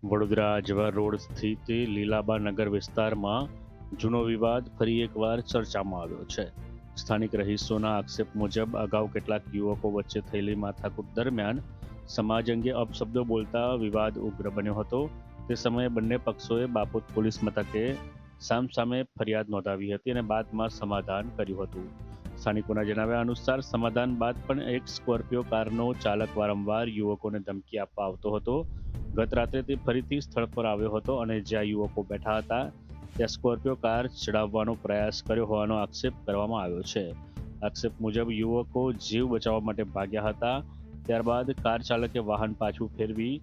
Vadodara Ajwa road સ્થિત લીલાબા નગર વિસ્તારમાં જૂનો વિવાદ ફરી એકવાર ચર્ચામાં આવ્યો છે. સ્થાનિક રહીશોના આક્ષેપ મુજબ અગાઉ કેટલાક યુવકો વચ્ચે થયેલી માથાકૂટ દરમિયાન સમાજ અંગે અપશબ્દો બોલતા વિવાદ ઉગ્ર બન્યો હતો. તે સમયે બંને પક્ષોએ બાપોદ પોલીસ મથકે સામસામે ફરિયાદ નોંધાવી હતી અને બાદમાં સમાધાન કર્યું હતું. સ્થાનિકોના જણાવ્યા અનુસાર સમાધાન બાદ પણ એક સ્કોર્પિયો કારનો ચાલક વારંવાર યુવકોને ધમકી આપવા આવતો હતો. ગત રાત્રે તે ફરીથી સ્થળ પર આવ્યો હતો અને જ્યાં યુવકો બેઠા હતા ત્યાં સ્કોર્પિયો કાર ચડાવવાનો પ્રયાસ કર્યો હોવાનો આક્ષેપ કરવામાં આવ્યો છે. આક્ષેપ મુજબ યુવકો જીવ બચાવવા માટે ભાગ્યા હતા. ત્યારબાદ કાર ચાલકે વાહન પાછું ફેરવી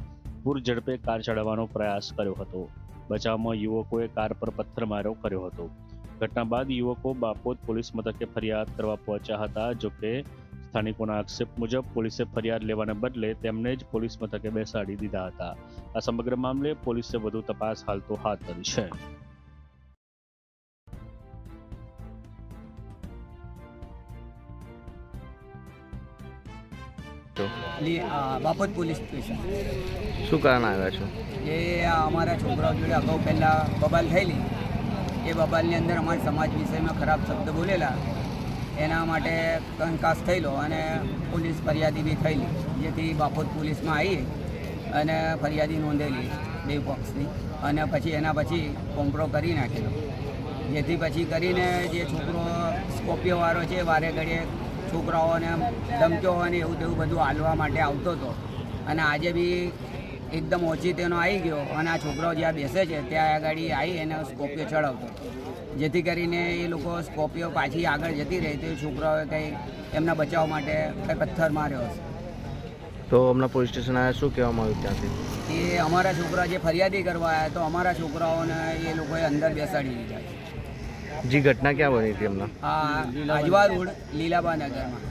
પૂર ઝડપે કાર ચડાવવાનો પ્રયાસ કર્યો હતો. બચાવમાં યુવકોએ કાર પર પથ્થરમારો કર્યો હતો. ઘટના બાદ યુવકો બાપોદ પોલીસ મથકે ફરિયાદ કરવા પહોંચ્યા હતા. જોકે સ્થાનિકોના આક્ષેપ મુજબ પોલીસે ફરિયાદ લેવાને બદલે તેમને જ પોલીસ મથકે બેસાડી દીધા હતા. આ સમગ્ર મામલે પોલીસે વધુ તપાસ હાલ તો હાથ ધરી છે. Bapod police station. શું કારણ આવ્યા છો? એ અમારા છોકરાઓ જોડે અગાઉ પહેલાં બબાલ થયેલી. એ બબાલની અંદર અમારા સમાજ વિષયમાં ખરાબ શબ્દ બોલેલા, એના માટે કંકાસ થયેલો અને પોલીસ ફરિયાદી બી થયેલી, જેથી બાપોદ પોલીસમાં આવી અને ફરિયાદી નોંધેલી બે પક્ષની. અને પછી એના પછી કોમ્પ્રો કરી નાખેલો, જેથી પછી કરીને જે છોકરો સ્કોર્પિયોવાળો છે વારે ઘડીએ છોકરાઓને ધમક્યો અને એવું તેવું બધું હાલવા માટે આવતો હતો. અને આજે બી એકદમ ઓછી તેનો આવી ગયો અને આ છોકરાઓ જ્યાં બેસે છે ત્યાં આગળ આવી એને સ્કોર્પિયો ચડાવતો, જેથી કરીને એ લોકો સ્કોર્પિયો પાછી આગળ જતી રહી તો એ છોકરાઓએ કંઈ એમના બચાવ માટે કંઈ પથ્થર માર્યો હશે. તો હમણાં પોલીસ સ્ટેશન આવ્યા, શું કહેવામાં આવ્યું ત્યાંથી? એ અમારા છોકરા જે ફરિયાદી કરવા આવ્યા તો અમારા છોકરાઓને એ લોકોએ અંદર બેસાડી દીધા છે. જી ઘટના ક્યાં બની હતી હમણાં? આ આજવા રોડ લીલાબા નગરમાં.